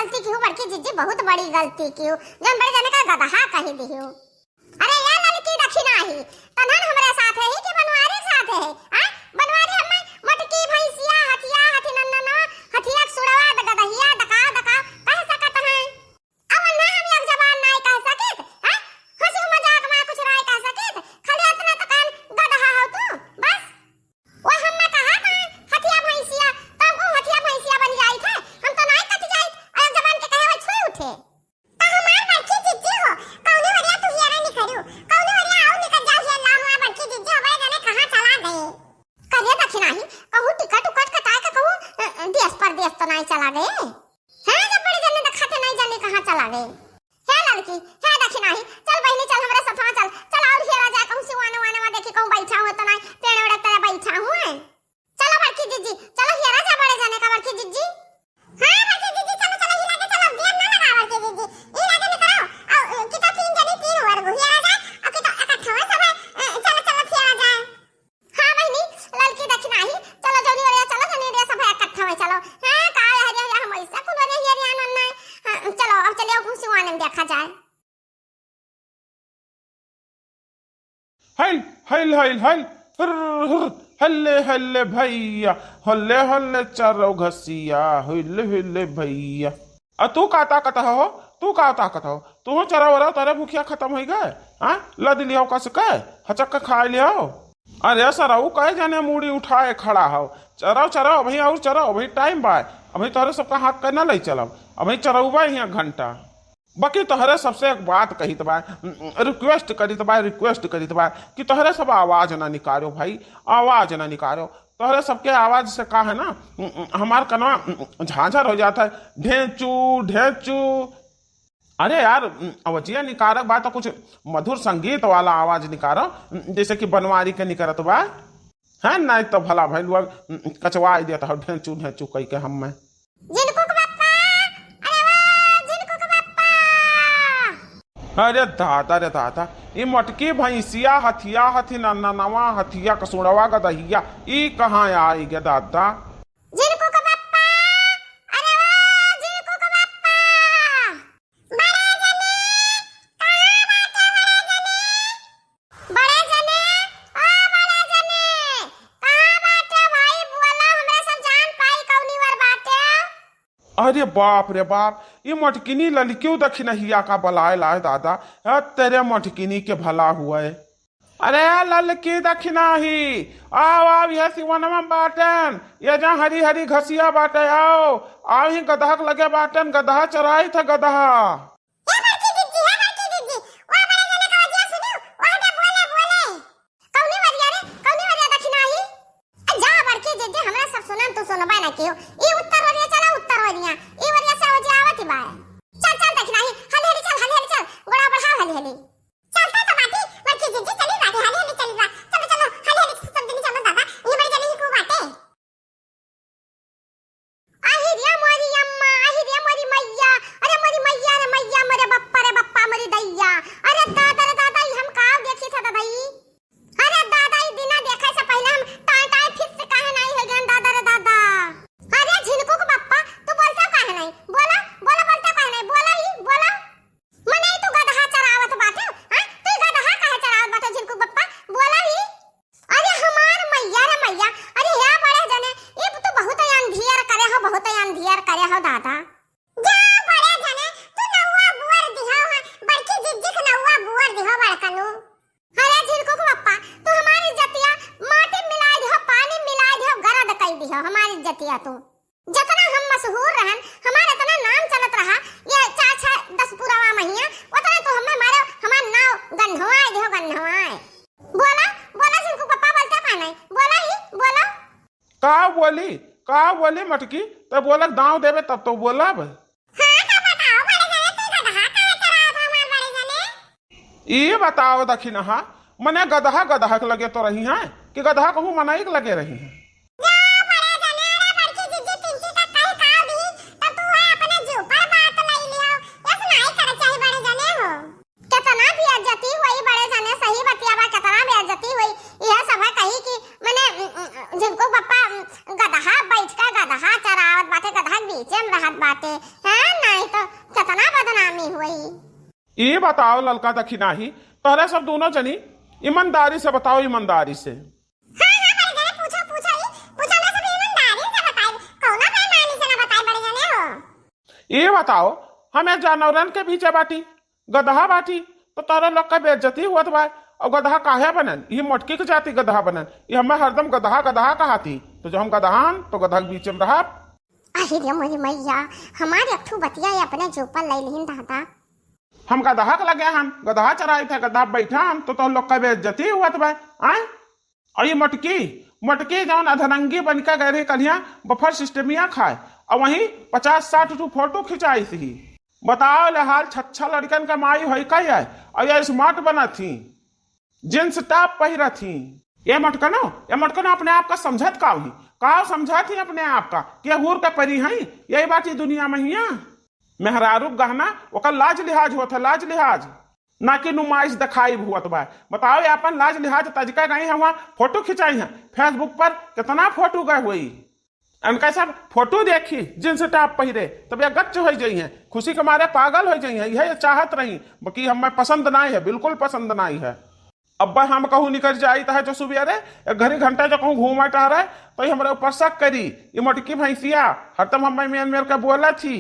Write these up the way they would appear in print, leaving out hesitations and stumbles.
गलती की हूँ बड़की जीजी, बहुत बड़ी गलती की हूँ। जन बड़े जने का गदहा कही दी हूँ। अरे ये लड़की दक्षिणा ही तनन हमरे साथ है ही कि बनवारी साथ है? आ बनवारी हमें मटकी भैंसिया हथिया हथी नन्ना हथिया सुड़वा गदहिया डका डका कह सकत है। अब ना हम एक जबान नहीं कह सकित। आ हंसी मजाक में कुछ राय कह सकित। खाली इतना तकान गदहा हो तू बस। वो हमने कहा था हथिया भैंसिया तब को हथिया भैंसिया बन जाई थे। हम तो नहीं कट जाई एक जबान के कहे छुई उठे। ता हमार बड़की जिज्जी हो कौनी वरिया तू हियारा नहीं करू कौनी वरिया आओ निकल जाओ हे अल्लाह हुआ बड़की जिज्जी हमारे जाने कहां चला गए। करिए दक्षिणा ही कहूं टिकट उकट कटाए के कहूं देश परदेश तो नहीं चला गए हैं। जब बड़े जने दिखाते नहीं जाने कहां चला गए। हे लड़की हे दक्षिणा ही चल बहनी चल हमरे साथ चल चल और हियारा जा कहूं सिवाने वाने में देखी कहूं बैठा हूं तो नहीं पेड़ ओड़े तेरे बैठा हूं। चलो बड़की जिज्जी चलो हियारा जा बड़े जाने का बड़की जिज्जी। हां बड़की जिज्जी चलो चलो हिला के चलो देर ना लगा बड़की जिज्जी ई लगे न करो और किता तीन जने तीन वर्ग हियारा जा और किता इकट्ठा सब चलो चलो हियारा जा। हां बहनी लड़की दक्षिणा ही चलो जल्दी वाले चलो जने रे सब इकट्ठा हो चलो। हां का है हम ऐसा कुल रे हियारा नन्ना चलो अब चलिए अब सिवाने में देखा जाए। हल हल हल हल हल्ले हल्ले भैया हल्ले हल्ले चारो घसिया हल्ले हल्ले भैया। आ तू का ताकत हो तू का ताकत हो तू चरा वरा तारे भूखिया खत्म हो गए। हाँ लद लिया कस कह हचक खा लिया। अरे सराऊ कहे जाने मूड़ी उठाए खड़ा हो चराओ चराओ अभी और चराओ अभी टाइम बा अभी तोहरे सबका हाथ करना ले चलब अभी चरौबा यहाँ घंटा। बाकी तोहरे सबसे एक बात कही तो रिक्वेस्ट करी तो कि तोहरे सब आवाज ना निकालो भाई आवाज ना निकालो। तोहरे सबके आवाज से का है ना हमार कनवा झांझर हो जाता है ढेंचू ढेंचू। अरे यार अवजिया निकारक बात तो कुछ मधुर संगीत वाला आवाज निकारो जैसे कि बनवारी के निकरत बा है नहीं तो भला भाई लोग कचवा देता हो ढेंचू ढेंचू कही के हम में। अरे दादा ये मटकी भैंसिया हथिया हथी नन्ना नवा हथिया कसुड़वा गदहिया ई कहाँ आई गे दादा। जिनको का बप्पा अरे वाह जिनको का बप्पा बड़े जने कहां बाटे बड़े जने कहां बाटे भाई बोला हमरे सब जान पाई कौनी वर बाटे। अरे बाप रे बाप ये मटकिनी ललक्यों दक्षिणहिया का बलाए लाए दादा तेरे मटकिनी के भला हुआ है। अरे ललकी दक्षिणा ही आओ आओ यह सिवनमा बाटन ये जहाँ हरी हरी घसिया बाटे आओ आओ ही गदहा लगे बाटन गदहा चराई था गदहा। हमारी इज्जतिया तो जितना हम मशहूर रहन हमारा इतना नाम चलत रहा ये 4-6 पुरावा महीना उतना तो हमें मारे हमार नाव गन्हवाए बोला बोला जिनको पापा बोलते का नहीं बोला ही बोला का बोली मटकी तो बोला दांव देवे तब तो बोला हां का बताओ बड़े जने तू गदहा का चराओ था हमार बड़े जने ये बताओ दक्षिणहा मने गदहा लगे तो रही हैं कि गदहा कहूं मनाई लगे रही हैं। जिनको पापा गदहा बैठ का गदहा चरावत बाटे गदहा बीचे में रहत बाटे हैं नहीं ये बताओ ललका दक्षिणाही, पहले सब दोनों जनी ईमानदारी से बताओ, ईमानदारी से। हाँ हाँ बड़े जाने पूछो पूछो ही पूछो ना, सब ईमानदारी से बताई, कौना बेईमानी से ना बताई बड़े जाने हो। ये बताओ, हमें जानवरन के पीछे बाटी गदहा बाटी तो तारा लोग का बेइज्जती हुआ बा, और गदहा काहे बनन? ये मटकी के जाति गदहा बनन, ये हमें हरदम गदहा गदहा कहाती, तो जब हम गदहान तो गदहा के बीच में रहा। अरे रे मोरी मैया, हमारे अठू बतिया ये अपने जोपर ले लिहिन दादा। हम गदहा के लगे हम गदहा चराए थे, गदहा बैठा हम तो लोग का बेइज्जती हुआ बा। आए और ये मटकी मटकी जौन अधरंगी बनकर गए रही कलिया बफर सिस्टमिया खाए, और वहीं 50-60 फोटो खिंचाई थी। बताओ ले हाल छच्छा लड़कन का माई होई का है, और ये स्मार्ट बना थी, जींस टॉप पहिरा थी। ये मटकनो अपने आप का समझत का हुई, का समझा थी अपने आप का कि हूर का परी है, यही बात ही दुनिया में हिया। मेहरारू गहना ओकर लाज लिहाज होता, लाज लिहाज ना कि नुमाइश दिखाई हुआ। बताओ ये अपन लाज लिहाज तजका गई है, वहाँ फोटो खिंचाई है फेसबुक पर, कितना फोटो गए हुई। इनका सब फोटो देखी जिनसे टाप पहिरे तब ये गच्च हो जाई है, खुशी के मारे पागल हो जाई है, यह चाहत रही बाकी हमें पसंद नहीं है, बिल्कुल पसंद नहीं है। अब हम कहूँ निकल जाई है जो सुबह घड़ी घंटा जो कहूँ घूमा टह रहे तो ये हमारे ऊपर शक करी, ये मोटकी भैंसिया हरदम हमें मेल के बोला थी,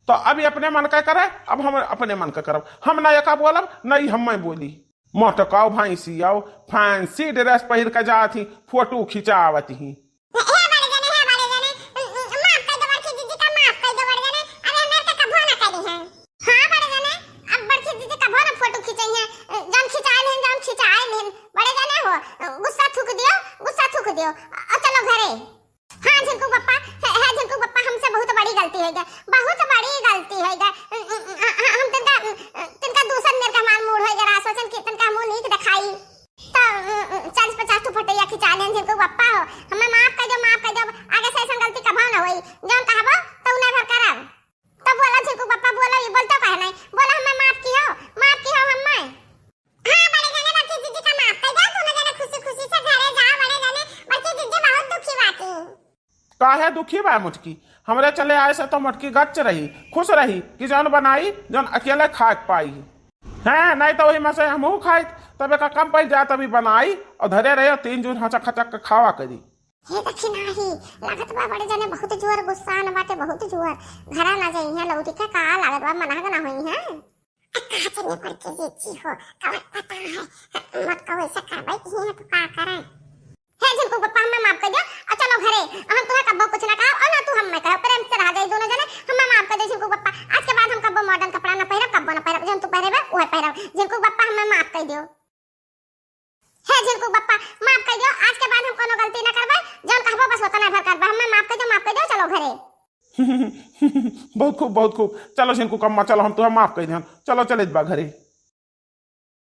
तो अब ये अपने मन का करे, अब हम अपने मन का करब, हम ना एका बोलब नहीं हम बोली। मोटकाओ भैंसिया फैंसी ड्रेस पहिर के जा थी फोटो खिंचावत ही। चलो घरे। हाँ झिंकू पप्पा, है झिंकू पप्पा, हमसे बहुत बड़ी गलती हो गई, बहुत बड़ी गलती हो गई। हम तिनका दूसर मेरे का माल मूड हो गया, सोचन कि तिनका मुंह नीक दिखाई तो 40-50 फोटो खिंचा लें। झिंकू पप्पा हो हमें माफ कर दो, आगे से ऐसा गलती कभी ना होई, जौन कहबो तो उन्हें भर करब। तो बोला झिंकू पप्पा, बोला ये बोलतो कहे नहीं, बोला हमें माफ की हो हमें। हाँ बड़े जाने बाकी दीदी का माफ कर दो, दोनों जने खुशी-खुशी से घरे जाओ। बड़े जाने बाकी दीदी बहुत दुखी बाकी। काहे दुखी बा मुटकी? हमरे चले आए से तो मटकी गच्च रही, खुश रही कि जौन बनाई जौन अकेले खा पाई है, नहीं तो वही में से हमहू खाई तब एक कम पड़ जाए, तभी बनाई और धरे रहे 3 जून हचक हचक के खावा करी। हे दक्षिणाही लागत बा बड़े जाने बहुत जोर गुस्सा न बाटे, बहुत जोर घरा ना जाई है लौटी का लागत बा मना के ना होई है। चलिए पर के जी हो कवर पता है मत कहो ऐसा करबै ही है तो का करे। हे झिंकू पप्पा हमें माफ कर दो, चलो घरे, हम तुम्हें कब्बो कुछ ना कहो और ना तू हम मैं कहो, प्रेम से रह जाई दोनों जने। हमें माफ कर दे झिंकू पप्पा, आज के बाद हम कब्बो मॉडर्न कपड़ा ना पहिरब, कब्बो ना पहिरब, जौन तू पहिरेबे ओहे पहिरब। झिंकू पप्पा हमें माफ कर दियो। हे झिंकू पप्पा माफ कर दियो, आज के बाद हम कोनो गलती ना करबै, जौन कहबो बस होता ना भर करबै। हमें माफ कर दो, चलो घरे। बहुत खूब, चलो झिंकू कम्मा, चलो हम तुम्हें माफ कर दें, चलो चले बा घरे।